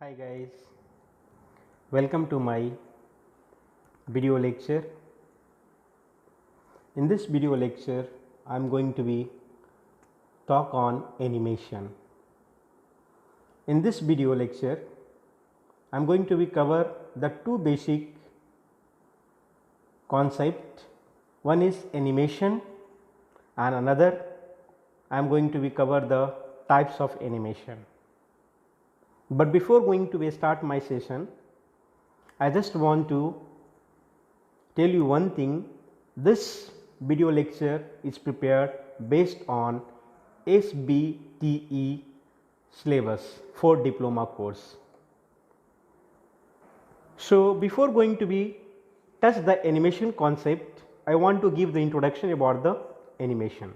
Hi guys, welcome to my video lecture. In this video lecture, I am going to be talk on animation. In this video lecture, I am going to be cover the two basic concept. One is animation and another I am going to be cover the types of animation. But before going to start my session, I just want to tell you one thing. This video lecture is prepared based on SBTE syllabus for diploma course. So, before going to be touch the animation concept, I want to give the introduction about the animation.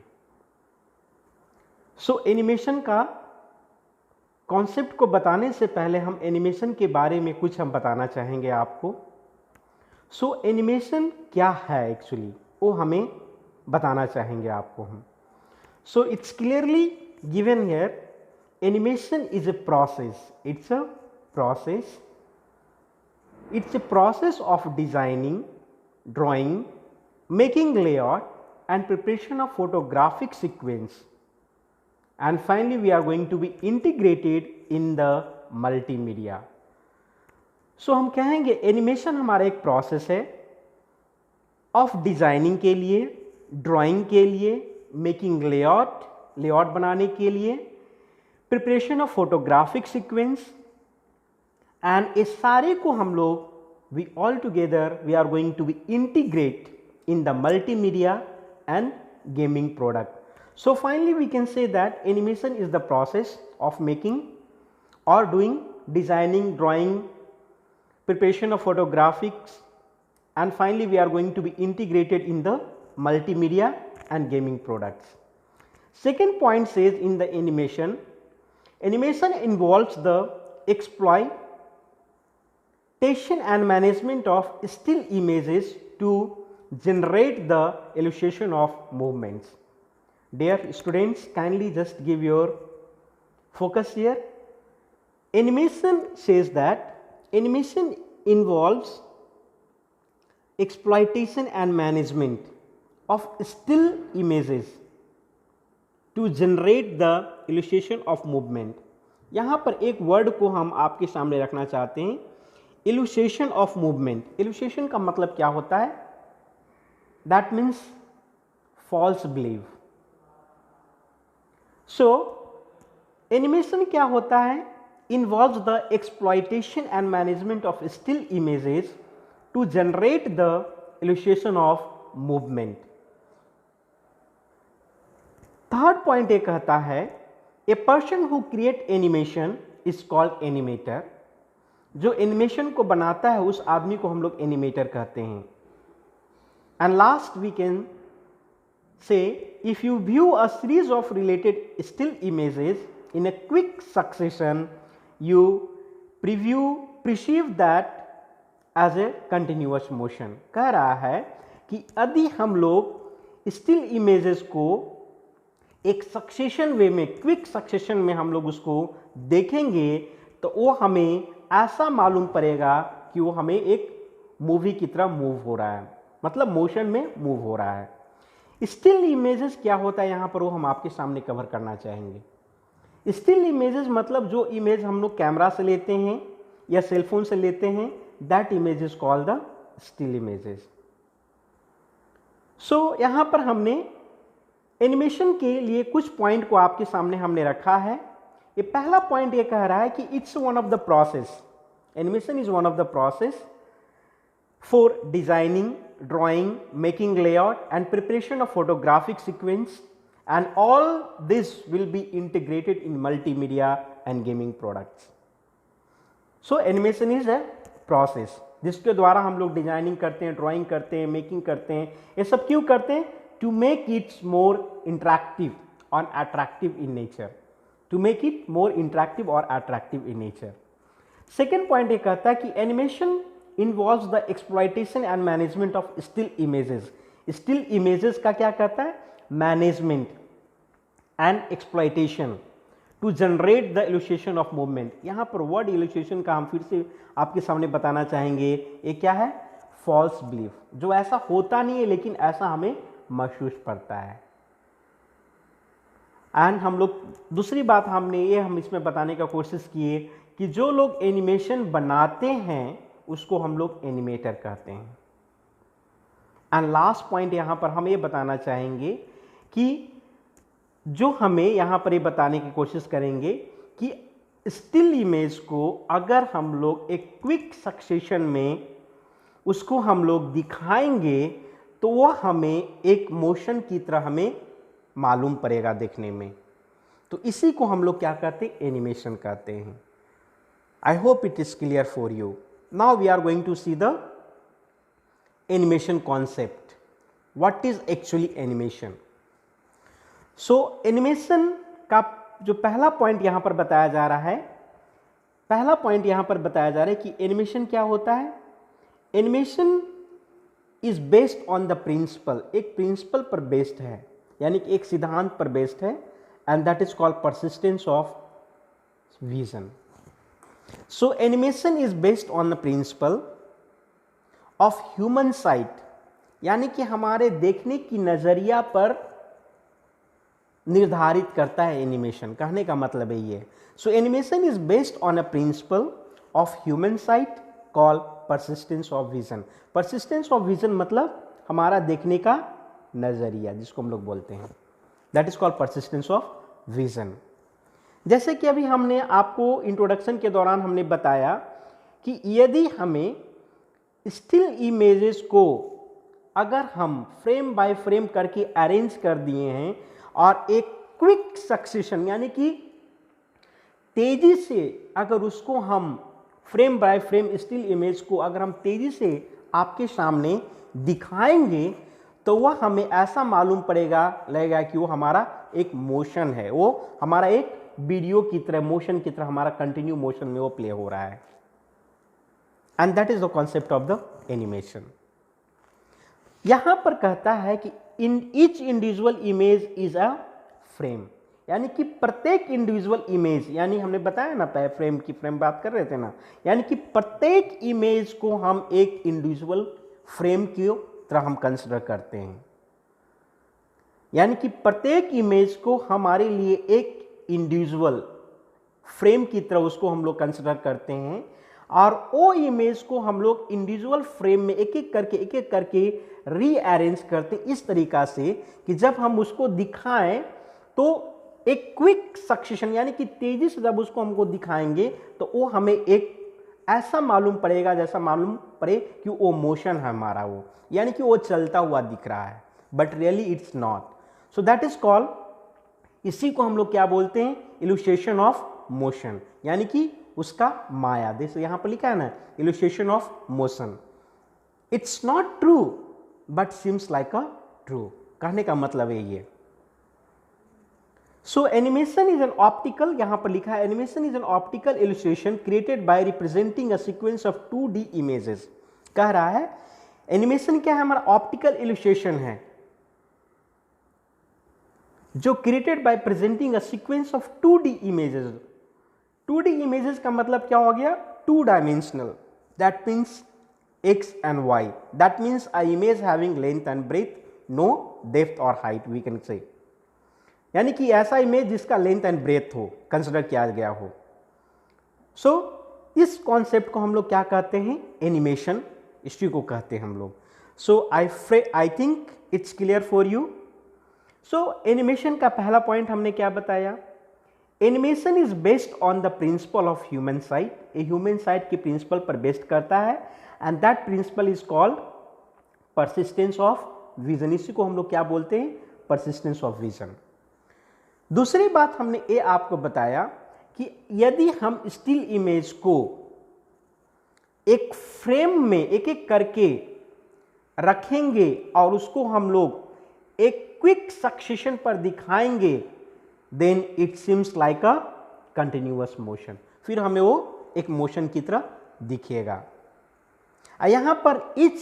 So, animation का concept को बताने से पहले हम animation के बारे में कुछ हम बताना चाहेंगे आपको. सो एनिमेशन क्या है एक्चुअली वो हमें बताना चाहेंगे आपको हम. So it's clearly given here, animation is a process. It's a process of designing, drawing, making layout and preparation of photographic sequence, and finally we are going to be integrated in the multimedia. So हम कहेंगे animation हमारा एक process है of designing के लिए, drawing के लिए, making layout बनाने के लिए, preparation of photographic sequence, and इस सारे को हम लोग we all together we are going to be integrate in the multimedia and gaming product. So finally we can say that animation is the process of making or doing designing, drawing, preparation of photographics, and finally we are going to be integrated in the multimedia and gaming products. Second point says in the animation involves the exploitation and management of still images to generate the illustration of movements. Dear students, kindly just give your focus here. Animation says that animation involves exploitation and management of still images to generate the illustration of movement. यहाँ पर एक word को हम आपके सामने रखना चाहते हैं, illustration of movement. illustration का मतलब क्या होता है? That means false belief. So animation क्या होता है? Involves the exploitation and management of still images to generate the illustration of movement. Third point ये कहता है a person who create animation is called animator. जो एनिमेशन को बनाता है उस आदमी को हम लोग एनिमेटर कहते हैं. And last we can say, if you view a series of related still images in a quick succession, you perceive that as a continuous motion. कह रहा है कि यदि हम लोग स्टिल इमेजेस को एक सक्सेशन वे में, क्विक सक्सेशन में हम लोग उसको देखेंगे तो वो हमें ऐसा मालूम पड़ेगा कि वो हमें एक मूवी की तरह मूव हो रहा है, मतलब मोशन में मूव हो रहा है. स्टिल इमेजेस क्या होता है यहाँ पर वो हम आपके सामने कवर करना चाहेंगे. स्टिल इमेजेस मतलब जो इमेज हम लोग कैमरा से लेते हैं या सेलफोन से लेते हैं, that image is called the still images. So यहाँ पर हमने एनिमेशन के लिए कुछ पॉइंट को आपके सामने हमने रखा है. ये पहला पॉइंट ये कह रहा है कि it's one of the process, animation is one of the process for designing, drawing, making layout and preparation of photographic sequence, and all this will be integrated in multimedia and gaming products. So animation is a process जिसके द्वारा हम लोग designing करते हैं, drawing करते हैं, making करते हैं. ये सब क्यों करते हैं? To make it's more interactive और attractive in nature. To make it more interactive और attractive in nature. Second point ये कहता है कि animation involves the exploitation and management of still images. Still images का क्या कहता है? Management and exploitation to generate the illustration of movement. यहाँ पर वर्ड इलस्ट्रेशन का हम फिर से आपके सामने बताना चाहेंगे, ये क्या है? फॉल्स बिलीफ, जो ऐसा होता नहीं है लेकिन ऐसा हमें महसूस पड़ता है। एंड हम लोग दूसरी बात हम इसमें बताने का कोशिश किए कि जो लोग एनिमेशन बनाते हैं उसको हम लोग एनिमेटर कहते हैं। एंड लास्ट पॉइंट यहाँ पर हम ये बताना चाहेंगे कि जो हमें यहाँ पर ये बताने की कोशिश करेंगे कि स्टिल इमेज को अगर हम लोग एक क्विक सक्सेशन में उसको हम लोग दिखाएंगे तो वह हमें एक मोशन की तरह हमें मालूम पड़ेगा देखने में। तो इसी को हम लोग क्या कहते हैं? एनिमेशन कहते हैं। I hope it is clear for you. Now we are going to see the animation concept. What is actually animation? So animation का जो पहला पॉइंट यहां पर बताया जा रहा है, कि एनिमेशन क्या होता है? Animation is based on the principle, एक प्रिंसिपल पर बेस्ड है, यानी कि एक सिद्धांत पर बेस्ड है, and that is called persistence of vision. So animation is based on the principle of human sight, यानी कि हमारे देखने की नजरिया पर निर्धारित करता है एनिमेशन। कहने का मतलब है ये। So animation is based on a principle of human sight called persistence of vision. Persistence of vision मतलब हमारा देखने का नजरिया, जिसको हम लोग बोलते हैं, that is called persistence of vision. जैसे कि अभी हमने आपको इंट्रोडक्शन के दौरान हमने बताया कि यदि हमें स्टिल इमेजेस को अगर हम फ्रेम बाय फ्रेम करके अरेंज कर दिए हैं और एक क्विक सक्सेशन यानी कि तेजी से अगर उसको हम frame by frame still image को अगर हम तेजी से आपके सामने दिखाएंगे तो वह हमें ऐसा मालूम लगेगा कि वो हमारा एक मोशन है, वो हमारा एक वीडियो की तरह, मोशन की तरह हमारा कंटिन्यू मोशन में वो प्ले हो रहा है। And that is the concept of the animation. यहां पर कहता है कि in each individual image is a frame, यानी कि प्रत्येक इंडिविजुअल इमेज, यानी हमने बताया ना फ्रेम की फ्रेम बात कर रहे थे ना, यानी कि प्रत्येक इमेज को हम एक इंडिविजुअल फ्रेम की तरह हम कंसिडर करते हैं, यानी कि प्रत्येक इमेज को हमारे लिए एक इंडिविजुअल फ्रेम की तरह उसको हम लोग कंसिडर करते हैं, और वो इमेज को हम लोग इंडिविजुअल फ्रेम में एक एक करके रीअरेंज करते हैं इस तरीका से कि जब हम उसको दिखाएं तो एक क्विक सक्सेशन यानी कि तेजी से जब उसको हमको दिखाएंगे तो वो हमें एक ऐसा मालूम पड़ेगा, जैसा मालूम पड़े कि वो मोशन है हमारा, वो यानी कि वो चलता हुआ दिख रहा है, but really it's not. So that is called, इसी को हम लोग क्या बोलते हैं? इलस्ट्रेशन ऑफ मोशन, यानी कि उसका माया। देखो यहां पर लिखा है ना, illustration of motion. It's not true but seems like a true, कहने का मतलब है ये। So animation is an optical, यहां पर लिखा है animation is an optical illustration created by representing a sequence of 2D images. कह रहा है एनिमेशन क्या है? हमारा ऑप्टिकल इलस्ट्रेशन है जो created by presenting a sequence of 2D images. 2D images का मतलब क्या हो गया? 2 dimensional, that means x and y, that means a image having length and breadth, no depth or height we can say, यानी कि ऐसा image जिसका length and breath हो, कंसिडर किया गया हो। सो इस कॉन्सेप्ट को हम लोग क्या कहते हैं? एनिमेशन, इसी को कहते हैं हम लोग। So I think it's clear for you. So animation का पहला पॉइंट हमने क्या बताया? Animation is based on the principle of human sight, ये ह्यूमन साइट के प्रिंसिपल पर बेस्ड करता है, and that principle is called persistence of vision. इसी को हम लोग क्या बोलते हैं? Persistence of vision. दूसरी बात हमने ये आपको बताया कि यदि हम स्टिल इमेज को एक फ्रेम में एक एक करके रखेंगे और उसको हम लोग एक क्विक सक्सेशन पर दिखाएंगे, then it seems like a continuous motion, फिर हमें वो एक मोशन की तरह दिखेगा। यहां पर each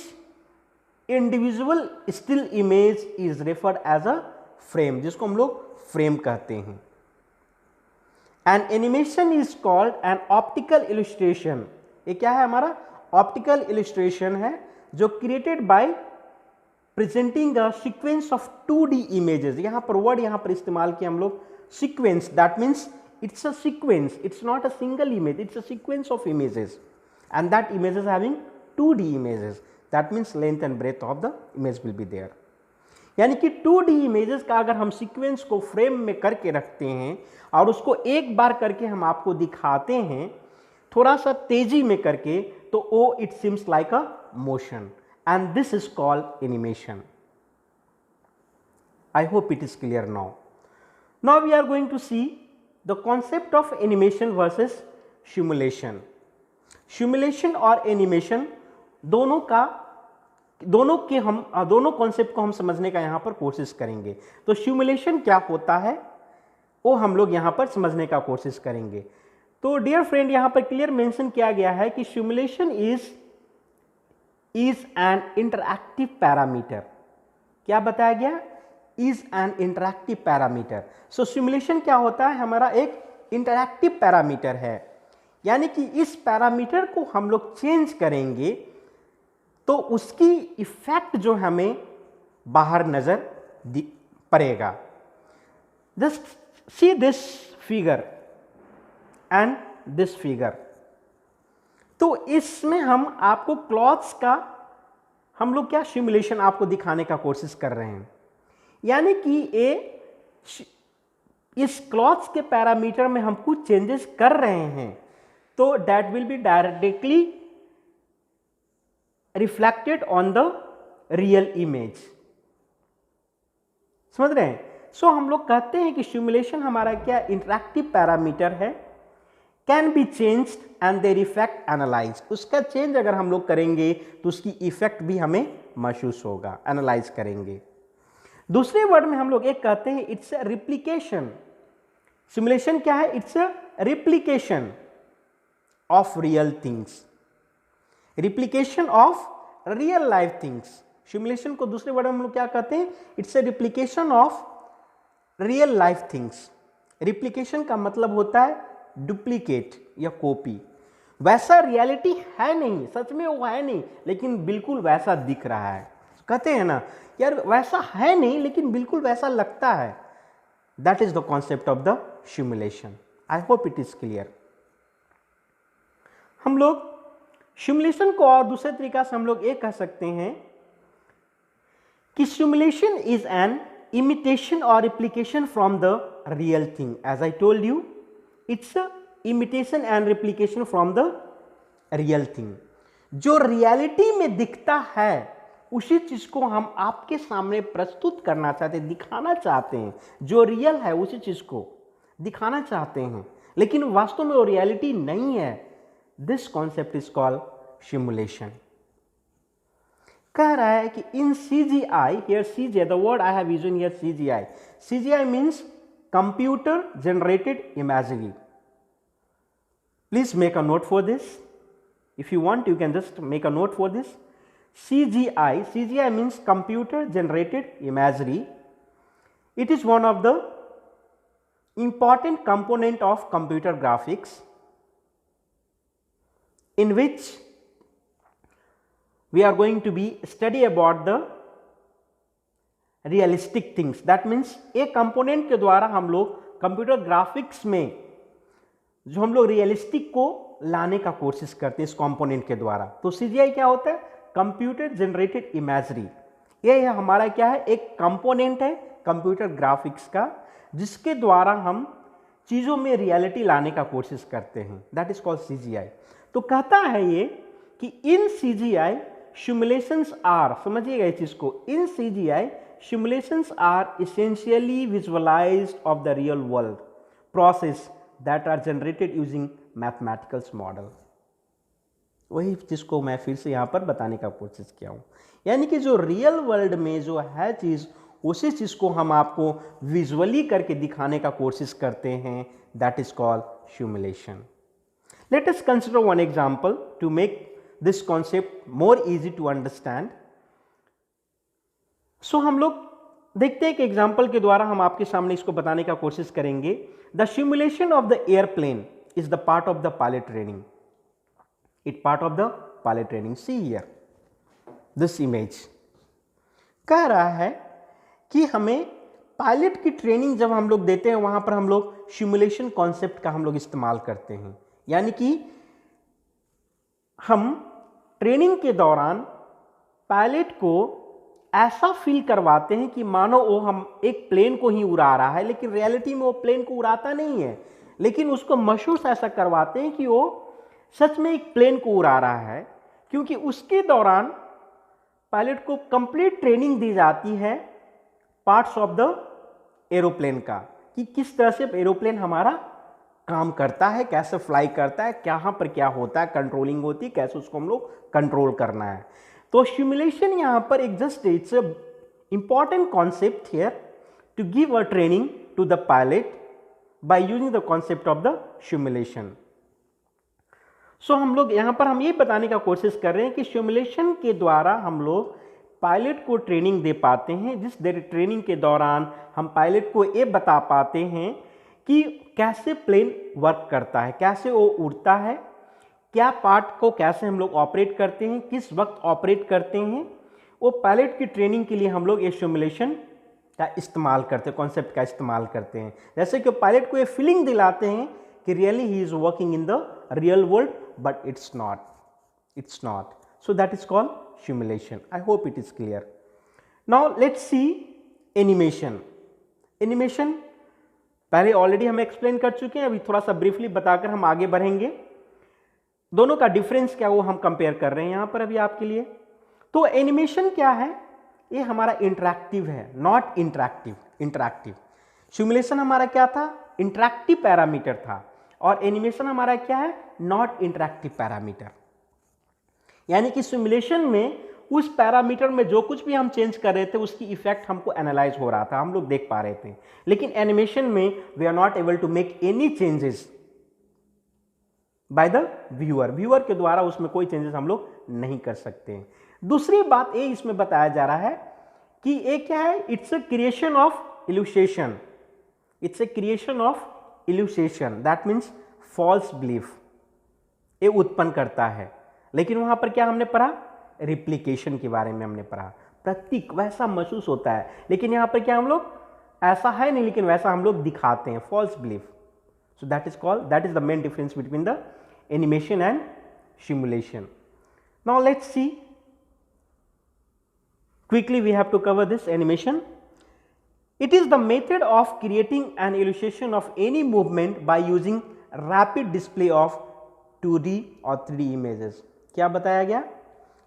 individual still image is referred as a frame, जिसको हम लोग फ्रेम कहते हैं। An animation is called an optical illustration. ये क्या है हमारा ऑप्टिकल इलस्ट्रेशन है जो created by presenting a sequence of 2D images. यहां पर वर्ड यहां पर इस्तेमाल किया हम लोग sequence, that means it's a sequence, it's not a single image, it's a sequence of images and that images having 2D images, that means length and breadth of the image will be there। यानी कि 2D images का अगर हम sequence को frame में करके रखते हैं और उसको एक बार करके हम आपको दिखाते हैं थोड़ा सा तेजी में करके, तो वो it seems like a motion and this is called animation. I hope it is clear now. Now we are going to see the concept of animation versus simulation। simulation और animation दोनों कॉन्सेप्ट को हम समझने का यहाँ पर कोशिश करेंगे। तो simulation क्या होता है वो हम लोग यहाँ पर समझने का कोशिश करेंगे। तो डियर फ्रेंड यहाँ पर क्लियर मेंशन किया गया है कि simulation is an interactive parameter। क्या बताया गया? Is an interactive parameter. So simulation क्या होता है? हमारा एक इंटरैक्टिव पैरामीटर है, यानी कि इस पैरामीटर को हम लोग चेंज करेंगे तो उसकी इफेक्ट जो हमें बाहर नजर पड़ेगा। Just see this figure and this figure. तो इसमें हम आपको क्लॉथ्स का हम लोग क्या सिमुलेशन आपको दिखाने का कोशिश कर रहे हैं, यानी कि इस क्लॉथ्स के पैरामीटर में हम कुछ चेंजेस कर रहे हैं तो that will be directly reflected on the real image. समझ रहे हैं? सो हम लोग कहते हैं कि सिमुलेशन हमारा क्या इंटरैक्टिव पैरामीटर है, can be changed and their effect analyse. उसका चेंज अगर हम लोग करेंगे तो उसकी इफेक्ट भी हमें महसूस होगा, एनालाइज करेंगे। दूसरे वर्ड में हम लोग एक कहते हैं इट्स अ रिप्लिकेशन। सिमुलेशन क्या है? It's a replication of real things, replication of real life things. Simulation को दूसरे वर्ड में हम लोग क्या कहते हैं? It's a replication of real life things. Replication का मतलब होता है डुप्लीकेट या कॉपी। वैसा रियलिटी है नहीं, सच में वो है नहीं, लेकिन बिल्कुल वैसा दिख रहा है। कहते हैं ना यार वैसा है नहीं लेकिन बिल्कुल वैसा लगता है, that is the concept of the simulation. I hope it is clear. हम लोग सिमुलेशन को और दूसरे तरीका से हम लोग ये कह सकते हैं कि simulation is an imitation or replication from the real thing. As I told you, it's imitation and replication from the real thing. जो रियलिटी में दिखता है उसी चीज को हम आपके सामने प्रस्तुत करना चाहते हैं, दिखाना चाहते हैं। जो रियल है उसी चीज को दिखाना चाहते हैं, लेकिन वास्तव में वो रियलिटी नहीं है। This concept is called simulation. कह रहा है कि इन CGI, here CGI, the word I have used here CGI। CGI means computer generated imagery. Please make a note for this. If you want you can just make a note for this. CGI means computer generated imagery. It is one of the important component of computer graphics in which we are going to be study about the realistic things। That means एक component के द्वारा हम लोग computer graphics में जो हम लोग realistic को लाने का कोशिश करते हैं इस कंपोनेंट के द्वारा। तो CGI क्या होता है? Computer generated imagery. ये हमारा क्या है? एक कंपोनेंट है कंप्यूटर ग्राफिक्स का जिसके द्वारा हम चीज़ों में रियलिटी लाने का कोशिश करते हैं, दैट इज कॉल्ड CGI। तो कहता है ये कि इन CGI सिमुलेशंस आर, समझिएगा इस चीज को, in CGI simulations are essentially visualized of the real world process that are generated using mathematical model. वही चीज को मैं फिर से यहाँ पर बताने का कोशिश किया हूँ, यानी कि जो रियल वर्ल्ड में जो है चीज उसी चीज को हम आपको विजुअली करके दिखाने का कोशिश करते हैं, that is called simulation. Let us consider one example to make this concept more easy to understand. So हम लोग देखते हैं एक एग्जाम्पल के द्वारा हम आपके सामने इसको बताने का कोशिश करेंगे। The simulation of the airplane is the part of the pilot training. It part of the pilot training. See here this image कह रहा है कि हमें पायलट की ट्रेनिंग जब हम लोग देते हैं वहां पर हम लोग सिमुलेशन कॉन्सेप्ट का हम लोग इस्तेमाल करते हैं। यानी कि हम ट्रेनिंग के दौरान पायलट को ऐसा फील करवाते हैं कि मानो वो हम एक प्लेन को ही उड़ा रहा है, लेकिन रियलिटी में वो प्लेन को उड़ाता नहीं है, लेकिन उसको महसूस ऐसा करवाते हैं कि वो सच में एक प्लेन को उड़ा रहा है, क्योंकि उसके दौरान पायलट को कंप्लीट ट्रेनिंग दी जाती है पार्ट्स ऑफ द एरोप्लेन का, कि किस तरह से एरोप्लेन हमारा काम करता है, कैसे फ्लाई करता है, कहाँ पर क्या होता है, कंट्रोलिंग होती है, कैसे उसको हम लोग कंट्रोल करना है। तो सिमुलेशन यहाँ पर एक just it's important concept here to give a training to the pilot by using the concept of the simulation. So हम लोग यहाँ पर हम ये बताने का कोशिश कर रहे हैं कि सिमुलेशन के द्वारा हम लोग पायलट को ट्रेनिंग दे पाते हैं, जिस ट्रेनिंग के दौरान हम पायलट को ये बता पाते हैं कि कैसे प्लेन वर्क करता है, कैसे वो उड़ता है, क्या पार्ट को कैसे हम लोग ऑपरेट करते हैं, किस वक्त ऑपरेट करते हैं। वो पायलट की ट्रेनिंग के लिए हम लोग ये सिमुलेशन का इस्तेमाल करते हैं, कॉन्सेप्ट का इस्तेमाल करते हैं। जैसे कि पायलट को ये फीलिंग दिलाते हैं कि really he is working in the real world, but it's not. So that is called simulation. I hope it is clear. Now let's see animation. Animation पहले ऑलरेडी हम एक्सप्लेन कर चुके हैं, अभी थोड़ा सा ब्रीफली बताकर हम आगे बढ़ेंगे। दोनों का डिफरेंस क्या वो हम कंपेयर कर रहे हैं यहाँ पर अभी आपके लिए। तो एनिमेशन क्या है, ये हमारा इंटरैक्टिव है, नॉट इंटरैक्टिव। सिमुलेशन हमारा क्या था, इंटरैक्टिव पैरामीटर था, और एनिमेशन हमारा क्या है, नॉट इंटरैक्टिव पैरामीटर। यानी कि सिमुलेशन में उस पैरामीटर में जो कुछ भी हम चेंज कर रहे थे उसकी इफेक्ट हमको एनालाइज हो रहा था, हम लोग देख पा रहे थे। लेकिन एनिमेशन में we are not able to make any changes by the viewer के द्वारा उसमें कोई चेंजेस हम लोग नहीं कर सकते हैं। दूसरी बात ये इसमें बताया जा रहा है कि ये क्या है, it's a creation of illustration. That means false belief ये उत्पन्न करता है। लेकिन वहां पर क्या हमने पढ़ा, रिप्लिकेशन के बारे में हमने पढ़ा। प्रतीक वैसा महसूस होता है, लेकिन यहां पर क्या हम लोग ऐसा है नहीं, लेकिन वैसा हम लोग दिखाते हैं, false belief. So that is the main difference between the animation and simulation. Now let's see quickly, we have to cover this animation. It is the method of creating an illustration of any movement by using rapid display of 2D और 3D images. क्या बताया गया,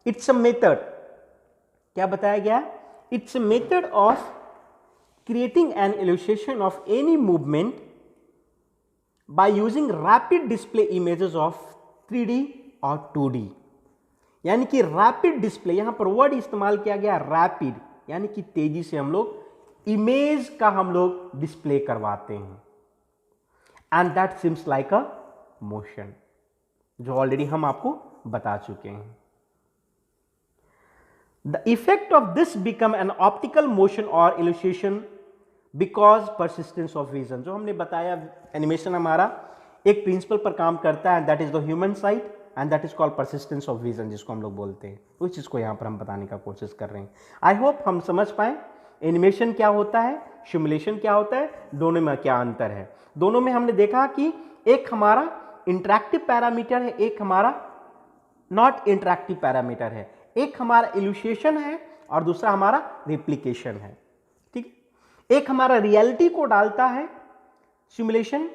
it's a method, क्या बताया गया, it's a method of creating an illustration of any movement by using rapid display images of 3D और 2D। यानी कि रैपिड डिस्प्ले, यहां पर वर्ड इस्तेमाल किया गया रैपिड, यानी कि तेजी से हम लोग इमेज का हम लोग डिस्प्ले करवाते हैं। And that seems like a motion, जो ऑलरेडी हम आपको बता चुके हैं। The effect of this become an optical motion और illustration because persistence of vision. जो हमने बताया, एनिमेशन हमारा एक प्रिंसिपल पर काम करता है, that is the human site, and that is called persistence of vision, जिसको हम लोग बोलते हैं। उस चीज को यहां पर हम बताने का कोशिश कर रहे हैं। आई होप हम समझ पाए एनिमेशन क्या होता है, सिमुलेशन क्या होता है, दोनों में क्या अंतर है। दोनों में हमने देखा कि एक हमारा इंटरैक्टिव पैरामीटर है, एक हमारा नॉट इंटरैक्टिव पैरामीटर है। एक हमारा इल्यूस्ट्रेशन है और दूसरा हमारा रिप्लिकेशन है। ठीक, एक हमारा रियलिटी को डालता है सिमुलेशन,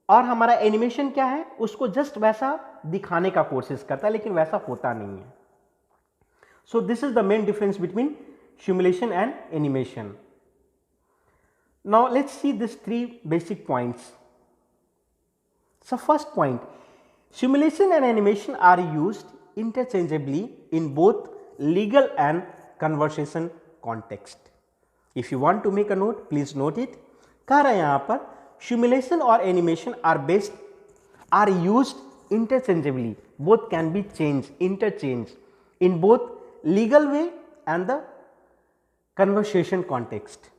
और हमारा एनिमेशन क्या है, उसको जस्ट वैसा दिखाने का कोशिश करता है, लेकिन वैसा होता नहीं है। So this is the main difference between simulation and animation. Now let's see these three basic points. So first point, simulation and animation are used interchangeably in both legal and conversation context. If you want to make a note, please note it. कह रहे हैं यहाँ पर simulation और animation are used interchangeably. Both can be interchanged in both legal way and the conversation context.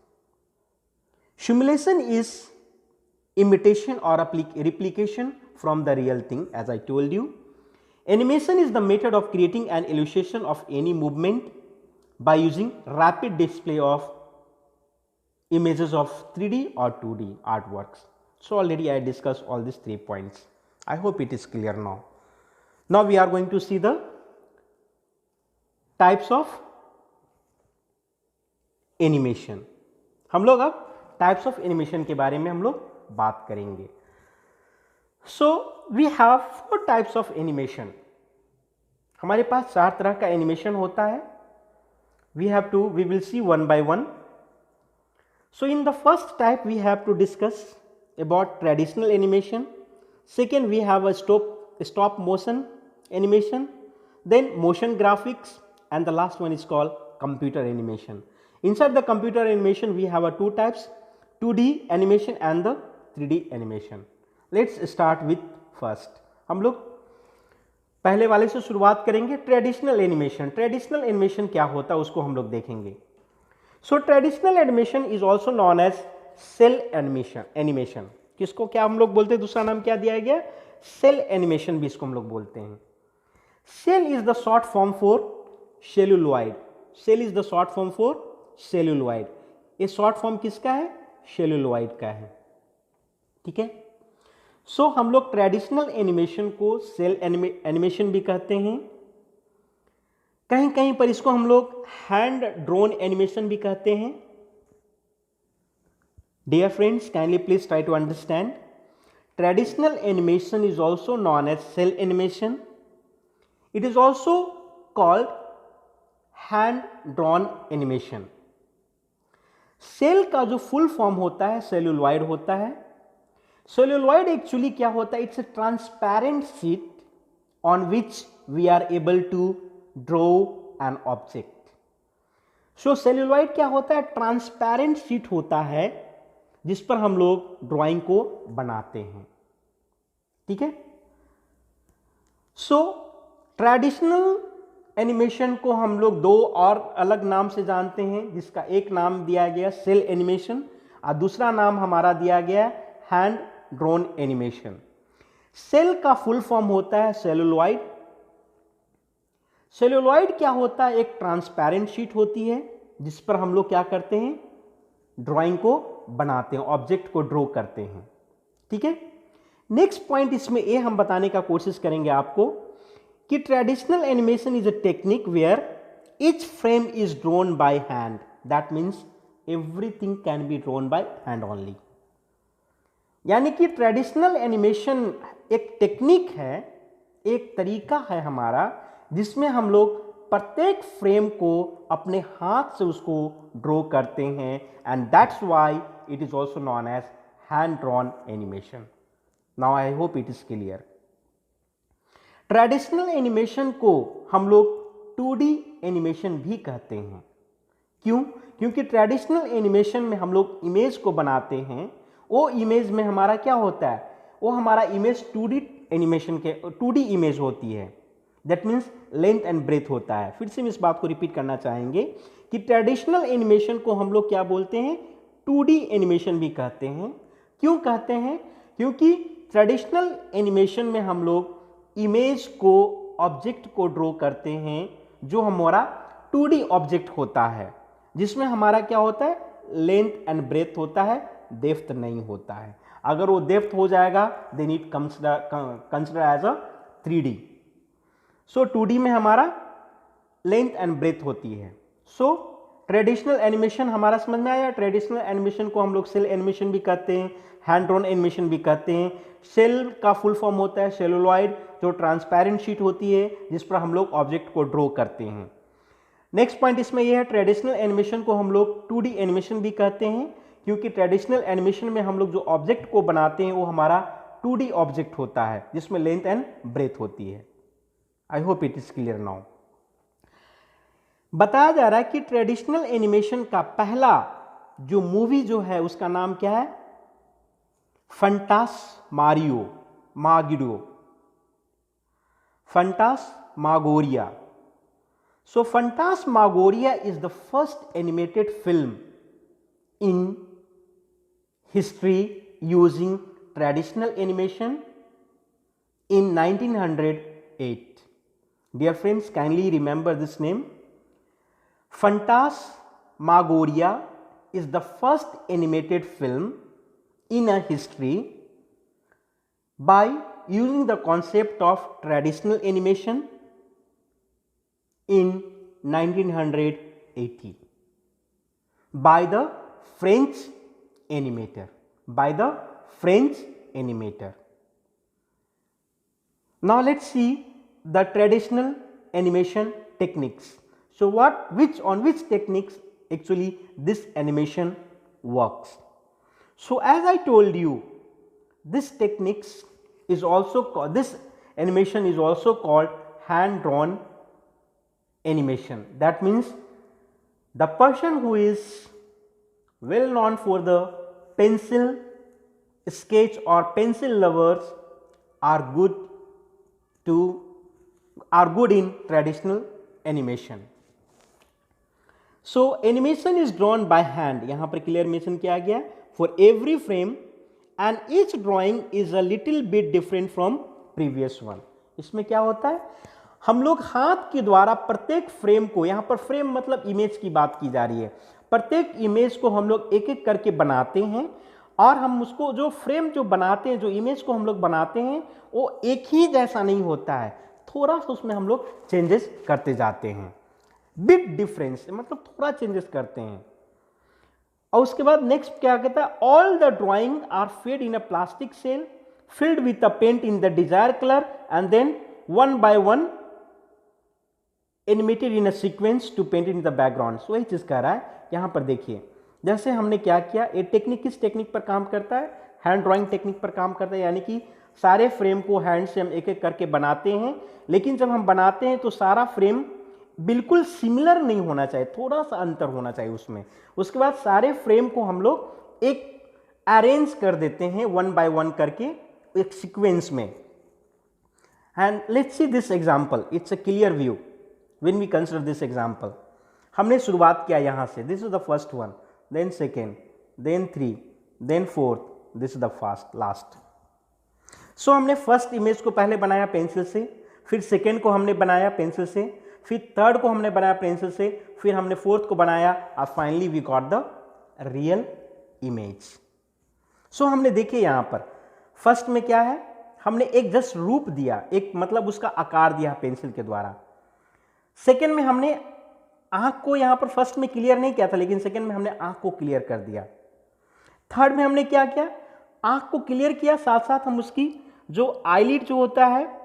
Simulation is imitation or replication from the real thing, as I told you. Animation is the method of creating an illustration of any movement by using rapid display of images of 3D or 2D artworks. So already I discussed all these 3 points. I hope it is clear now. Now we are going to see the types of animation. हम लोग अब types of animation के बारे में हम लोग बात करेंगे. So we have 4 types of animation. हमारे पास 4 तरह का एनिमेशन होता है. We will see one by one. So in the first type we have to discuss about traditional animation. Second we have a stop motion animation, then motion graphics, and the last one is called computer animation. Inside the computer animation we have 2 types, 2D animation and the 3D animation. Let's start with first. हम लोग पहले वाले से शुरुआत करेंगे. Traditional animation. Traditional animation क्या होता है उसको हम लोग देखेंगे. So traditional animation is also non as cel animation. किसको क्या हम लोग बोलते हैं, दूसरा नाम क्या दिया गया, सेल एनिमेशन भी इसको हम लोग बोलते हैं. Cel is the short form for celluloid. Cel is the short form for celluloid. ये शॉर्ट फॉर्म किसका है, सेलुलॉइड का है. ठीक है. सो हम लोग ट्रेडिशनल एनिमेशन को सेल एनिमेशन भी कहते हैं. कहीं कहीं पर इसको हम लोग हैंड ड्रोन एनिमेशन भी कहते हैं. Dear friends, kindly please try to understand. Traditional animation is also non as cel animation. It is also called hand drawn animation. Cel का जो फुल फॉर्म होता है सेलुलॉइड होता है. सेलुलॉइड एक्चुअली क्या होता है, it's a transparent sheet on which we are able to draw an object. So celluloid क्या होता है, ट्रांसपेरेंट शीट होता है जिस पर हम लोग ड्राइंग को बनाते हैं. ठीक है. सो ट्रेडिशनल एनिमेशन को हम लोग 2 और अलग नाम से जानते हैं, जिसका एक नाम दिया गया सेल एनिमेशन और दूसरा नाम हमारा दिया गया हैंड ड्रोन एनिमेशन. सेल का फुल फॉर्म होता है सेलुलॉइड. सेलुलॉइड क्या होता है, एक ट्रांसपेरेंट शीट होती है जिस पर हम लोग क्या करते हैं, ड्राइंग को बनाते हैं, ऑब्जेक्ट को ड्रॉ करते हैं. ठीक है. नेक्स्ट पॉइंट इसमें ये हम बताने का कोशिश करेंगे आपको कि traditional animation is a technique where each frame is drawn by hand. That means everything can be drawn by hand only. यानी कि ट्रेडिशनल एनिमेशन एक टेक्निक है, एक तरीका है हमारा, जिसमें हम लोग प्रत्येक फ्रेम को अपने हाथ से उसको ड्रॉ करते हैं. And that's why it is also non as hand drawn animation. Now I hope it is clear. Traditional animation को हम लोग 2D एनिमेशन भी कहते हैं. क्यों? क्योंकि ट्रेडिशनल एनिमेशन में हम लोग इमेज को बनाते हैं. वो इमेज में हमारा क्या होता है, वो हमारा इमेज 2D एनिमेशन के 2D इमेज होती है. That means length and breadth होता है. फिर से हम इस बात को रिपीट करना चाहेंगे कि ट्रेडिशनल एनिमेशन को हम लोग क्या बोलते हैं, 2D एनिमेशन भी कहते हैं. क्यों कहते हैं? क्योंकि ट्रेडिशनल एनिमेशन में हम लोग इमेज को, ऑब्जेक्ट को ड्रॉ करते हैं जो हमारा 2D ऑब्जेक्ट होता है, जिसमें हमारा क्या होता है, लेंथ एंड ब्रेथ होता है, डेप्थ नहीं होता है. अगर वो डेप्थ हो जाएगा then it consider as a 3D. So 2D में हमारा लेंथ एंड ब्रेथ होती है. सो ट्रेडिशनल एनिमेशन हमारा समझ में आया. ट्रेडिशनल एनिमेशन को हम लोग सेल एनिमेशन भी कहते हैं, हैंड ड्रॉन एनिमेशन भी कहते हैं. सेल का फुल फॉर्म होता है सेलुलॉइड, जो ट्रांसपेरेंट शीट होती है जिस पर हम लोग ऑब्जेक्ट को ड्रॉ करते हैं. नेक्स्ट पॉइंट इसमें यह है, ट्रेडिशनल एनिमेशन को हम लोग 2D एनिमेशन भी कहते हैं, क्योंकि ट्रेडिशनल एनिमेशन में हम लोग जो ऑब्जेक्ट को बनाते हैं वो हमारा 2D ऑब्जेक्ट होता है जिसमें लेंथ एंड ब्रेथ होती है. आई hope it is clear now. बताया जा रहा है कि ट्रेडिशनल एनिमेशन का पहला जो मूवी जो है उसका नाम क्या है, फंटास्मागोरिया. So Phantasmagoria is the first animated film in history using traditional animation in 1908. Dear friends, kindly remember this name. Phantasmagoria is the first animated film in a history by using the concept of traditional animation in 1980 by the French animator. Now let's see the traditional animation techniques. So on which techniques actually this animation works. So as I told you, this animation is also called hand drawn animation. That means the person who is well known for the pencil sketch or pencil lovers are good in traditional animation. So animation is drawn by hand. यहाँ पर clear mention किया गया for every frame and each drawing is a little bit different from previous one. इसमें क्या होता है, हम लोग हाथ के द्वारा प्रत्येक फ्रेम को, यहाँ पर फ्रेम मतलब इमेज की बात की जा रही है, प्रत्येक इमेज को हम लोग एक एक करके बनाते हैं और हम उसको जो फ्रेम जो बनाते हैं, जो इमेज को हम लोग बनाते हैं वो एक ही जैसा नहीं होता है, थोड़ा सा उसमें हम लोग चेंजेस करते जाते हैं. बिट डिफरेंस मतलब थोड़ा चेंजेस करते हैं. और उसके बाद नेक्स्ट क्या कहता है, all the drawing are fade in a plastic cell filled with a paint in the desire colour and then one by one animated in a sequence to paint in the background. So वही चीज कह रहा है. यहां पर देखिए जैसे हमने क्या किया, ये टेक्निक किस टेक्निक पर काम करता है, हैंड ड्राइंग टेक्निक पर काम करता है. यानी कि सारे फ्रेम को हैंड से हम एक एक करके बनाते हैं, लेकिन जब हम बनाते हैं तो सारा फ्रेम बिल्कुल सिमिलर नहीं होना चाहिए, थोड़ा सा अंतर होना चाहिए उसमें. उसके बाद सारे फ्रेम को हम लोग एक अरेंज कर देते हैं वन बाय वन करके एक सीक्वेंस में. And let's see this example, it's a clear view when we consider this example. हमने शुरुआत किया यहां से, this is the first one, then second, then three, then fourth, this is the last. So हमने first image को पहले बनाया pencil से, फिर सेकेंड को हमने बनाया पेंसिल से, फिर थर्ड को हमने बनाया पेंसिल से, फिर हमने फोर्थ को बनाया और finally we got the real image. So हमने देखिए यहां पर फर्स्ट में क्या है, हमने एक जस्ट रूप दिया, एक मतलब उसका आकार दिया पेंसिल के द्वारा. सेकेंड में हमने आंख को यहां पर फर्स्ट में क्लियर नहीं किया था, लेकिन सेकेंड में हमने आंख को क्लियर कर दिया. थर्ड में हमने क्या किया, आंख को क्लियर किया, साथ साथ हम उसकी जो आईलिड जो होता है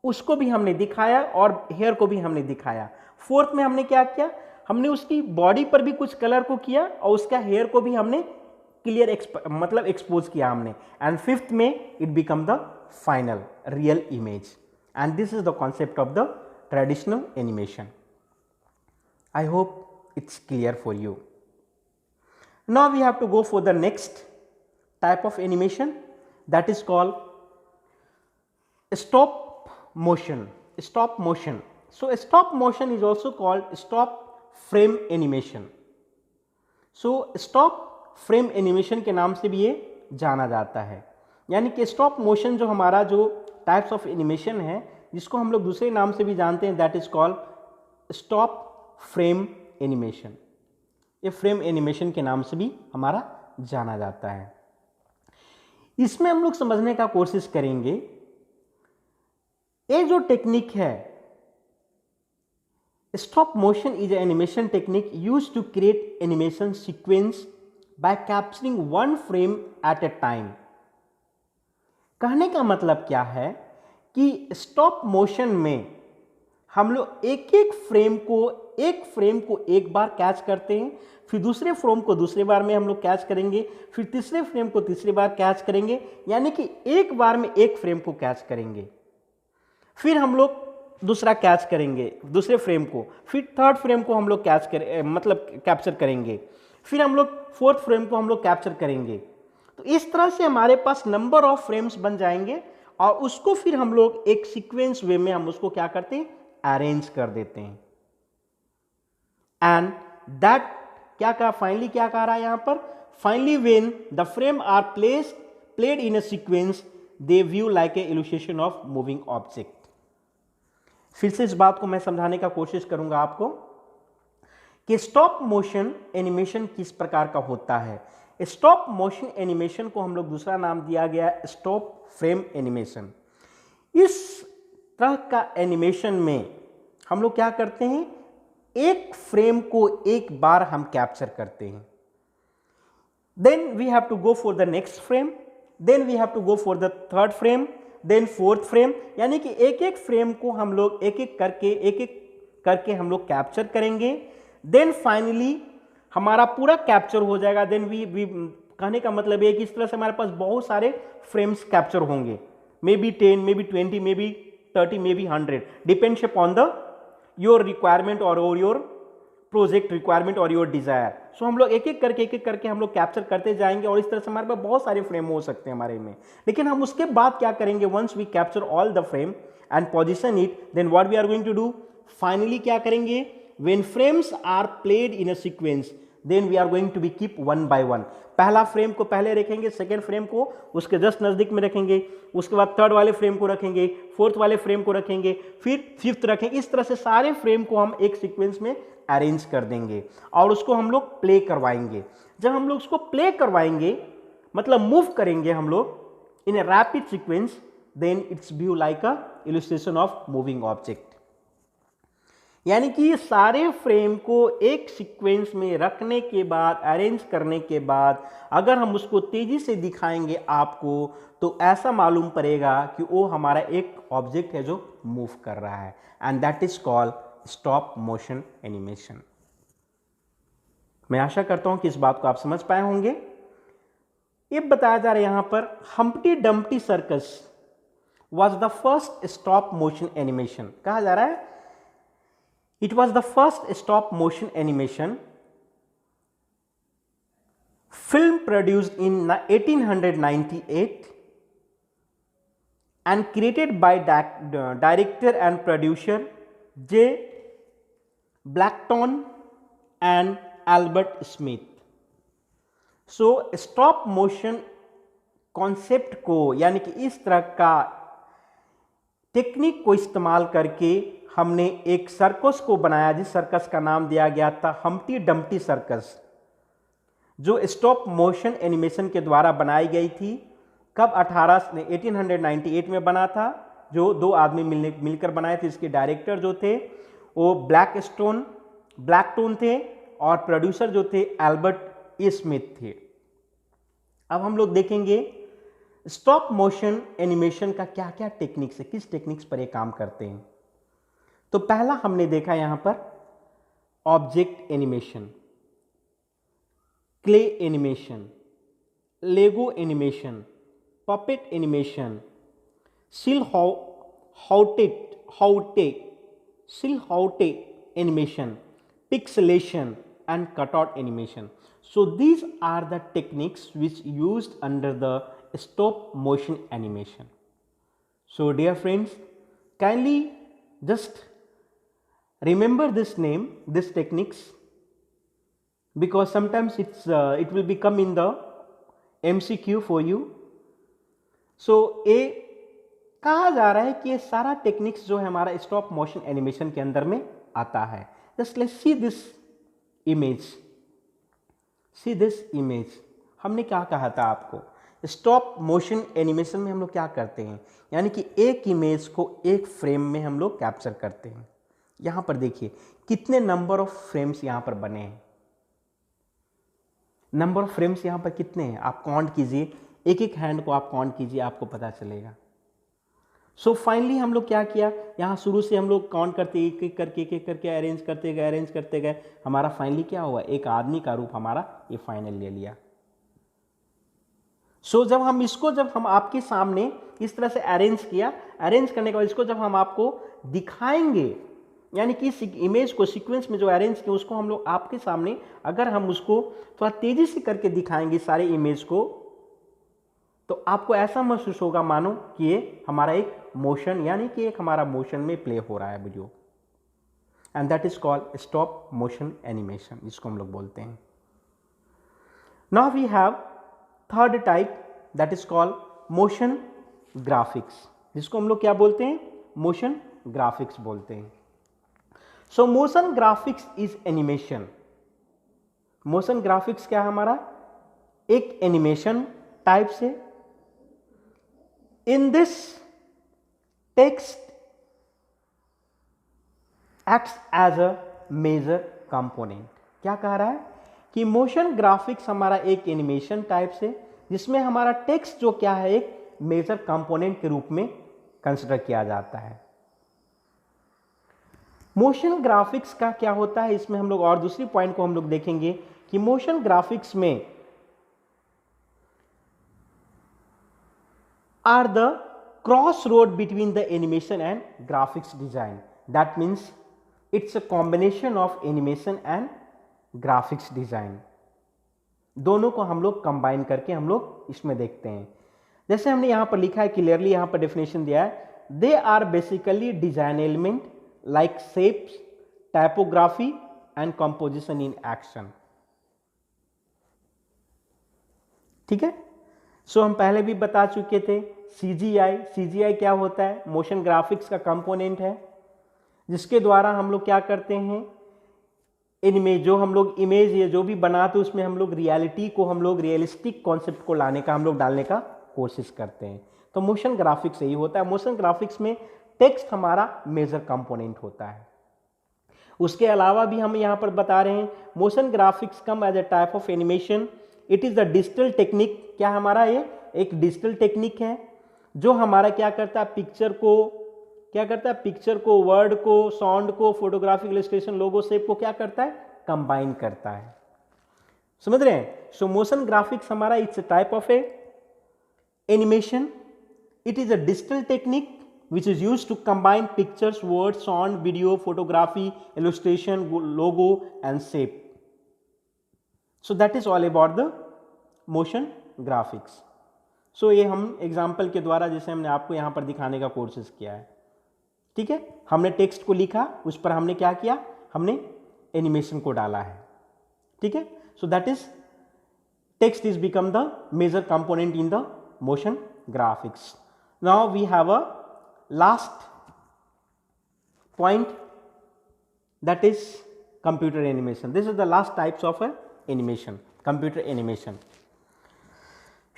उसको भी हमने दिखाया और हेयर को भी हमने दिखाया. फोर्थ में हमने क्या किया, हमने उसकी बॉडी पर भी कुछ कलर को किया और उसका हेयर को भी हमने क्लियर मतलब एक्सपोज किया हमने. एंड फिफ्थ में it become the final real image. And this is the concept of the traditional animation. I hope it's clear for you. Now we have to go for the next type of animation, that is called stop motion. Stop motion. So stop motion is also called stop frame animation. So stop frame animation के नाम से भी ये जाना जाता है. यानी कि stop motion जो हमारा जो types of animation है, जिसको हम लोग दूसरे नाम से भी जानते हैं, that is called stop frame animation. ये फ्रेम एनिमेशन के नाम से भी हमारा जाना जाता है. इसमें हम लोग समझने का कोशिश करेंगे, ये जो टेक्निक है stop motion is animation technique used to create animation sequence by capturing one frame at a time. कहने का मतलब क्या है कि स्टॉप मोशन में हम लोग एक एक फ्रेम को एक बार कैच करते हैं, फिर दूसरे फ्रेम को दूसरे बार में हम लोग कैच करेंगे, फिर तीसरे फ्रेम को तीसरी बार कैच करेंगे. यानी कि एक बार में एक फ्रेम को कैच करेंगे, फिर हम लोग दूसरा कैच करेंगे दूसरे फ्रेम को, फिर थर्ड फ्रेम को हम लोग कैप्चर करेंगे, फिर हम लोग फोर्थ फ्रेम को हम लोग कैप्चर करेंगे. तो इस तरह से हमारे पास नंबर ऑफ फ्रेम्स बन जाएंगे और उसको फिर हम लोग एक सीक्वेंस वे में हम उसको क्या करते हैं, अरेंज कर देते हैं. एंड दैट क्या कहा, फाइनली क्या कह रहा है यहां पर, finally when the frame are played in a sequence they view like a illustration of moving object. फिर से इस बात को मैं समझाने का कोशिश करूंगा आपको कि स्टॉप मोशन एनिमेशन किस प्रकार का होता है। स्टॉप मोशन एनिमेशन को हम लोग दूसरा नाम दिया गया है स्टॉप फ्रेम एनिमेशन। इस तरह का एनिमेशन में हम लोग क्या करते हैं, एक फ्रेम को एक बार हम कैप्चर करते हैं, then we have to go for the next frame, then we have to go for the third frame, then fourth frame, यानी कि एक एक फ्रेम को हम लोग एक एक करके हम लोग कैप्चर करेंगे। देन फाइनली हमारा पूरा कैप्चर हो जाएगा। देन वी कहने का मतलब है कि इस तरह से हमारे पास बहुत सारे फ्रेम्स कैप्चर होंगे, may be 10, may be 20, may be 30, may be 100, depends upon the your requirement और योर प्रोजेक्ट रिक्वायरमेंट और योर डिजायर। सो हम लोग एक एक करके हम लोग कैप्चर करते जाएंगे और इस तरह से हमारे पास बहुत सारे फ्रेम हो सकते हैं हमारे में। लेकिन हम उसके बाद क्या करेंगे, once we capture all the frame and position it, then what we are going to do, finally क्या करेंगे, when frames are played in a sequence then we are going to be keep one by one. पहला frame को पहले रखेंगे, second frame को उसके just नजदीक में रखेंगे, उसके बाद थर्ड वाले फ्रेम को रखेंगे, फोर्थ वाले फ्रेम को रखेंगे, फिर फिफ्थ रखेंगे। इस तरह से सारे फ्रेम को हम एक सीक्वेंस में अरेंज कर देंगे और उसको हम लोग प्ले करवाएंगे। जब हम लोग उसको प्ले करवाएंगे मतलब मूव करेंगे हम लोग in a rapid sequence, then it's view like a illustration of moving object. यानी कि सारे फ्रेम को एक सीक्वेंस में रखने के बाद, अरेंज करने के बाद अगर हम उसको तेजी से दिखाएंगे आपको, तो ऐसा मालूम पड़ेगा कि वो हमारा एक ऑब्जेक्ट है जो मूव कर रहा है, and that is called stop motion animation. मैं आशा करता हूं कि इस बात को आप समझ पाए होंगे। ये बताया जा रहा है यहां पर, Humpty Dumpty circus was the first stop motion animation. कहा जा रहा है it was the first stop motion animation film produced in 1898 and created by director and producer J. Blackton and Albert Smith। So stop motion concept को यानी कि इस तरह का टेक्निक को इस्तेमाल करके हमने एक सर्कस को बनाया, जिस सर्कस का नाम दिया गया था हम्प्टी डम्प्टी सर्कस, जो स्टॉप मोशन एनिमेशन के द्वारा बनाई गई थी। कब 1898 में बना था, जो दो आदमी मिलकर बनाए थे। इसके डायरेक्टर जो थे वो ब्लैकटोन थे और प्रोड्यूसर जो थे एल्बर्ट ई स्मिथ थे। अब हम लोग देखेंगे स्टॉप मोशन एनिमेशन का क्या क्या टेक्निक्स है, किस टेक्निक्स पर ये काम करते हैं। तो पहला हमने देखा यहां पर object animation, clay animation, Lego animation, puppet animation, silhouette animation, pixelation and cutout animation. So these are the techniques which used under the stop motion animation. So dear friends, kindly just remember this name, this techniques, because sometimes it will become in the MCQ for you. So ये कहा जा रहा है कि ये सारा techniques जो है हमारा स्टॉप मोशन एनिमेशन के अंदर में आता है। Just let's see this image, see this image. हमने क्या कहा था आपको, स्टॉप मोशन एनिमेशन में हम लोग क्या करते हैं, यानी कि एक इमेज को एक फ्रेम में हम लोग कैप्चर करते हैं। यहां पर देखिए कितने नंबर ऑफ फ्रेम्स यहां पर बने हैं, नंबर ऑफ फ्रेम्स यहां पर कितने हैं आप काउंट कीजिए, एक एक हैंड को आप काउंट कीजिए, आपको पता चलेगा। सो फाइनली हम लोग क्या किया, यहाँ शुरू से हम लोग काउंट करते एक एक करके अरेंज करते गए। हमारा फाइनली क्या हुआ, एक आदमी का रूप हमारा ये फाइनल ले लिया। सो जब हम आपके सामने इस तरह से अरेंज किया, अरेंज करने के बाद इसको जब हम आपको दिखाएंगे, यानी कि इस इमेज को सीक्वेंस में जो अरेंज किया उसको हम लोग आपके सामने अगर हम उसको थोड़ा तेजी से करके दिखाएंगे सारे इमेज को, तो आपको ऐसा महसूस होगा मानो कि ये हमारा एक मोशन, यानी कि एक हमारा मोशन में प्ले हो रहा है video. and that is called stop motion animation, जिसको हम लोग बोलते हैं. Now we have third type, that is called motion graphics, जिसको हम लोग क्या बोलते हैं, motion graphics बोलते हैं. So motion graphics is animation. Motion graphics क्या है हमारा, एक एनिमेशन टाइप से. In this text acts as a major component. क्या कह रहा है कि मोशन ग्राफिक्स हमारा एक एनिमेशन टाइप से, जिसमें हमारा टेक्स्ट जो क्या है एक मेजर कंपोनेंट के रूप में कंसिडर किया जाता है. मोशन ग्राफिक्स का क्या होता है, इसमें हम लोग और दूसरी पॉइंट को हम लोग देखेंगे कि मोशन ग्राफिक्स में are the cross road between the animation and graphics design. That means it's a combination of animation and graphics design. दोनों को हम लोग कंबाइन करके हम लोग इसमें देखते हैं. जैसे हमने यहां पर लिखा है क्लियरली, यहां पर डेफिनेशन दिया है, they are basically design element like shapes, typography and composition in action. ठीक है. सो हम पहले भी बता चुके थे CGI क्या होता है, मोशन ग्राफिक्स का कंपोनेंट है, जिसके द्वारा हम लोग क्या करते हैं, जो हम लोग इमेज या जो भी बनाते हैं उसमें हम लोग रियलिटी को, हम लोग रियलिस्टिक कॉन्सेप्ट को लाने का, हम लोग डालने का कोशिश करते हैं. तो मोशन ग्राफिक्स यही होता है. मोशन ग्राफिक्स में टेक्स्ट हमारा मेजर कंपोनेंट होता है. उसके अलावा भी हम यहां पर बता रहे हैं, motion graphics come as a type of animation. It is the digital technique. क्या हमारा ये एक डिजिटल टेक्निक है जो हमारा क्या करता है, पिक्चर को, वर्ड को, साउंड को, फोटोग्राफिक इलस्ट्रेशन, लोगो शेप को क्या करता है, कंबाइन करता है. समझ रहे हैं. सो मोशन ग्राफिक्स हमारा it's a type of A animation. It is a digital technique which is used to combine pictures, words, sound, video, photography, illustration, logo and shape. So that is all about the motion graphics. So ये हम example के द्वारा जैसे हमने आपको यहाँ पर दिखाने का कोशिश किया है. ठीक है, हमने टेक्स्ट को लिखा, उस पर हमने क्या किया, हमने एनिमेशन को डाला है. ठीक है. So that is text is become the major component in the motion graphics. Now we have a last point, that is computer animation. This is the last types of animation, computer animation.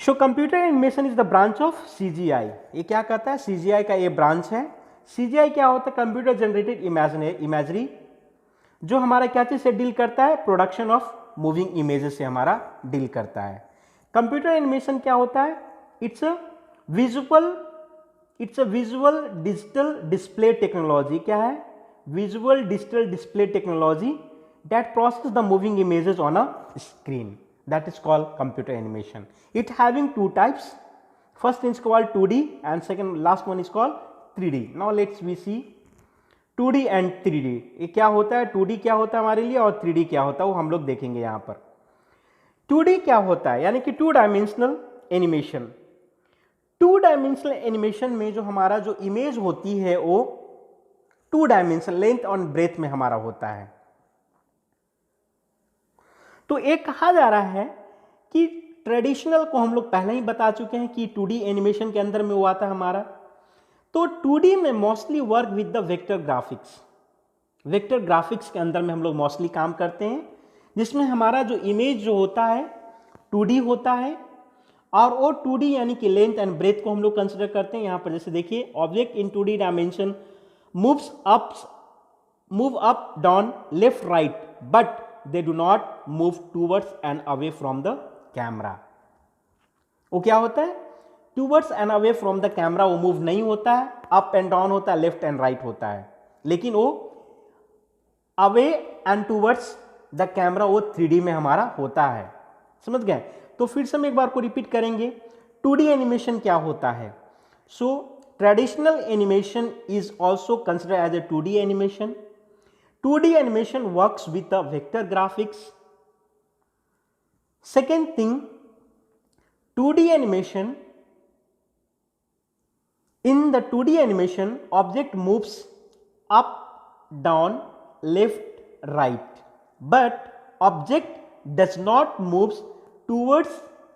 So computer animation is the branch of CGI. ये क्या कहता है, CGI का ये branch है. CGI क्या होता है, कंप्यूटर जनरेटेड इमेजरी, जो हमारा क्या चीज से डील करता है, प्रोडक्शन ऑफ मूविंग इमेजेस से हमारा डील करता है. कंप्यूटर एनिमेशन क्या होता है, it's a visual digital display technology. क्या है, visual digital display technology that process the moving images on a screen. That is called computer animation. It having two types. First is called 2D and second last one is called 3D. Now let's we see 2D and 3D. ये क्या होता है, 2D क्या होता है हमारे लिए और 3D क्या होता है वो हम लोग देखेंगे यहां पर. 2D क्या होता है, यानी कि 2 डायमेंशनल एनिमेशन. 2 डायमेंशनल एनिमेशन में जो हमारा जो इमेज होती है वो 2 डायमेंशन लेंथ और ब्रेथ में हमारा होता है. तो एक कहा जा रहा है कि ट्रेडिशनल को हम लोग पहले ही बता चुके हैं कि 2D एनिमेशन के अंदर में वो आता है हमारा. तो 2D में mostly work with the vector graphics. Vector graphics के अंदर में हम लोग मोस्टली काम करते हैं, जिसमें हमारा जो इमेज जो होता है 2D होता है, और वो 2D यानी कि लेंथ एंड ब्रेथ को हम लोग कंसिडर करते हैं. यहां पर जैसे देखिए, object in 2D dimension move up down left right but they do not move towards and away from the camera. वो क्या होता है, towards and away from the camera वो मूव नहीं होता है, अप एंड डाउन होता है, लेफ्ट एंड राइट होता है, लेकिन वो away and towards the camera वो 3D में हमारा होता है. समझ गए. तो फिर से हम एक बार को रिपीट करेंगे, 2D एनिमेशन क्या होता है. So traditional animation is also consider as a 2D animation. 2D animation works with the vector graphics. Second thing, 2D animation, in the 2D animation object moves up, down, left right, but object does not moves towards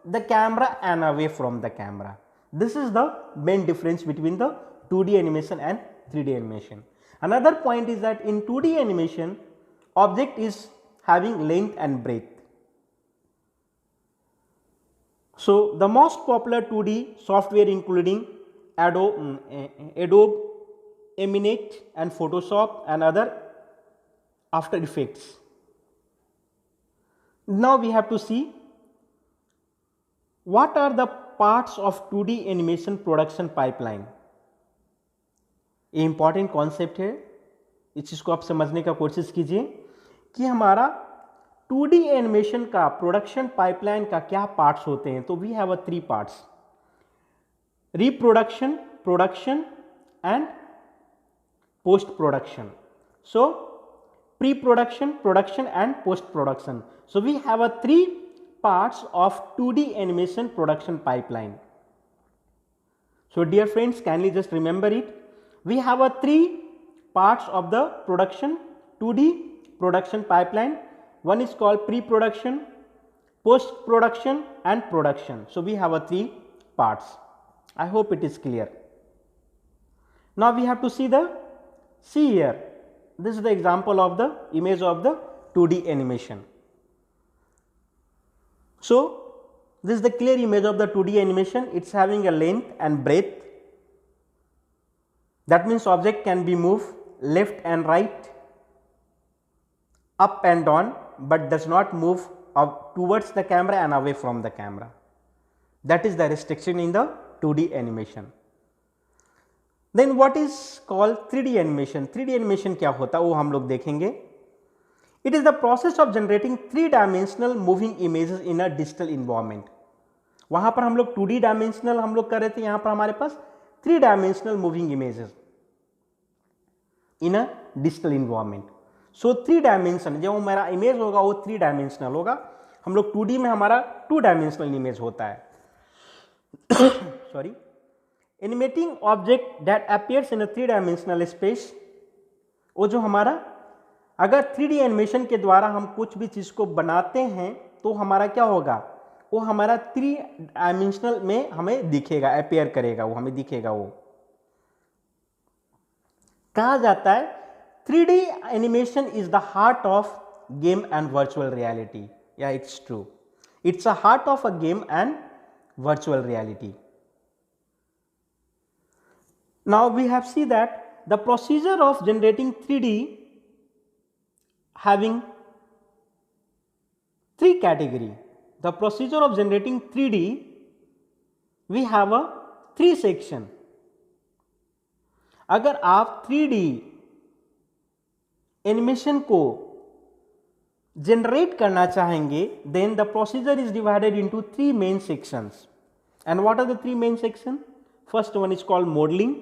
the camera and away from the camera. This is the main difference between the 2D animation and 3D animation. Another point is that in 2D animation, object is having length and breadth. So the most popular 2D software including Adobe, Eminate and Photoshop and other After Effects. Now we have to see what are the parts of 2D animation production pipeline. ये important concept है, इस चीज़ को आप समझने का कोशिश कीजिए कि हमारा 2D एनिमेशन का प्रोडक्शन पाइपलाइन का क्या पार्ट्स होते हैं. तो we have 3 parts: reproduction, production and post production. So pre-production, production and post production. So we have 3 parts of 2D animation production pipeline. So dear friends, kindly just remember it. We have 3 parts of the production 2D production pipeline. One is called pre-production, post production and production. So we have 3 parts. I hope it is clear. Now we have to see here. This is the example of the image of the 2D animation. So this is the clear image of the 2D animation. It's having a length and breadth. That means object can be moved left and right, up and down, but does not move towards the camera and away from the camera. That is the restriction in the 2D animation. Then what is called 3D animation? 3D animation क्या होता है वो हम लोग देखेंगे. It is the process of generating 3-dimensional moving images in a digital environment. वहाँ पर हम लोग 2D डायमेंशनल हम लोग कर रहे थे, यहाँ पर हमारे पास 3-dimensional moving images in a digital environment. So 3 dimension, जब हमारा इमेज होगा वो 3 dimensional होगा. हम लोग 2D में हमारा 2 dimensional इमेज होता है. Sorry. Animating object that appears in a 3-dimensional space. वो जो हमारा अगर 3D एनिमेशन के द्वारा हम कुछ भी चीज़ को बनाते हैं तो हमारा क्या होगा, वो हमारा 3 डायमेंशनल में हमें दिखेगा, अपेयर करेगा, वो हमें दिखेगा. वो कहा जाता है 3D animation is the heart of game and virtual reality. या it's true, it's a heart of a game and virtual reality. Now we have seen that the procedure of generating 3D having 3 category. The procedure of generating 3D, we have a 3 section. अगर आप 3D animation को generate करना चाहेंगे, then the procedure is divided into 3 main sections. And what are the 3 main sections? First one is called modeling,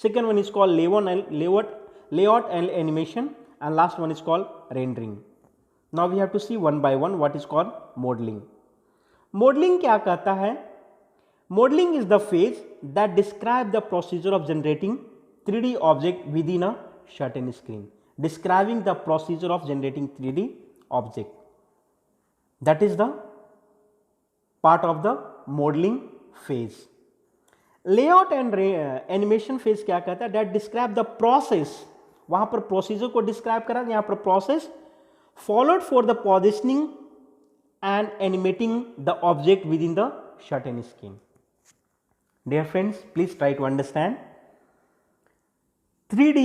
second one is called layout and animation, and last one is called rendering. Now we have to see one by one what is called modeling. Modeling क्या कहता है? Modeling is the phase that describe the procedure of generating 3D object within a certain screen. Describing the procedure of generating 3D object. That is the part of the modeling phase. Layout and animation phase क्या कहता है? That describe the process. वहां पर procedure को describe करा, यहाँ पर process followed for the positioning and animating the object within the certain screen. Dear friends, please try to understand. 3D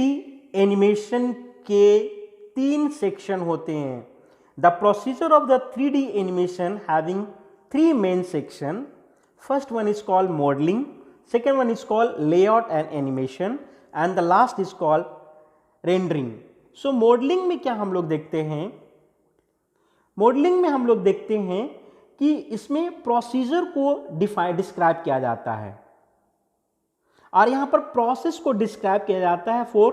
animation के 3 सेक्शन होते हैं. The procedure of the 3D animation having 3 main section. First one is called modeling, second one is called layout and animation, and the last is called rendering. So modeling में क्या हम लोग देखते हैं? modeling में हम लोग देखते हैं कि इसमें प्रोसीजर को डिस्क्राइब किया जाता है और यहाँ पर प्रोसेस को डिस्क्राइब किया जाता है फॉर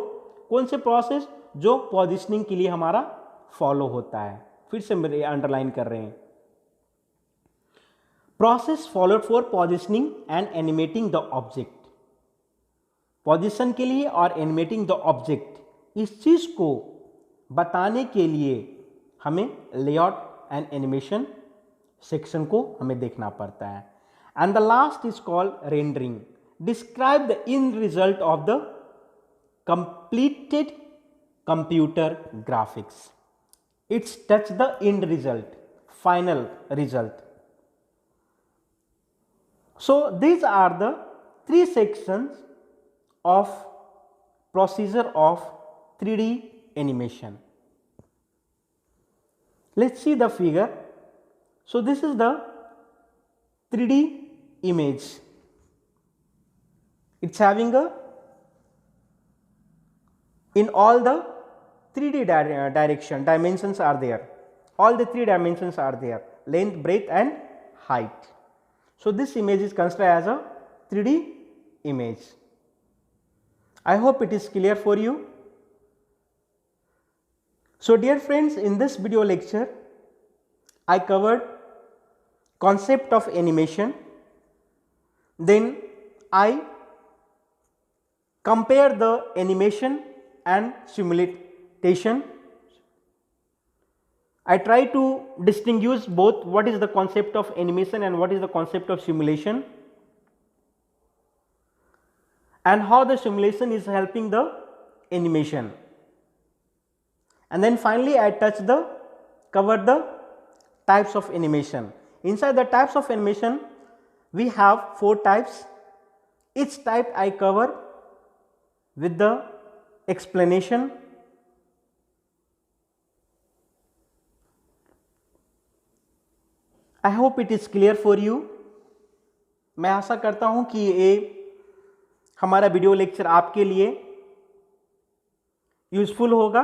कौन से प्रोसेस? जो पोजिशनिंग के लिए हमारा फॉलो होता है. फिर से मेरे अंडरलाइन कर रहे हैं. Process followed for positioning and animating the object. Position के लिए और एनिमेटिंग द ऑब्जेक्ट, इस चीज को बताने के लिए हमें लेआउट एंड एनिमेशन सेक्शन को हमें देखना पड़ता है। And the last is called rendering, describe the in result of the completed computer graphics. It's touch the end result, final result. So these are the three sections of procedure of 3D animation. Let's see the figure. So this is the 3D image. It's having a in all the 3D direction, dimensions are there, all the 3 dimensions are there, length, breadth and height. So this image is considered as a 3D image. I hope it is clear for you. So dear friends, in this video lecture I covered concept of animation, then I compare the animation and simulation. I try to distinguish both what is the concept of animation and what is the concept of simulation, and how the simulation is helping the animation. And then finally I covered the types of animation. Inside the types of animation we have 4 types. Each type I cover with the explanation. I hope it is clear for you. मैं आशा करता हूं कि ये हमारा video lecture आपके लिए useful होगा।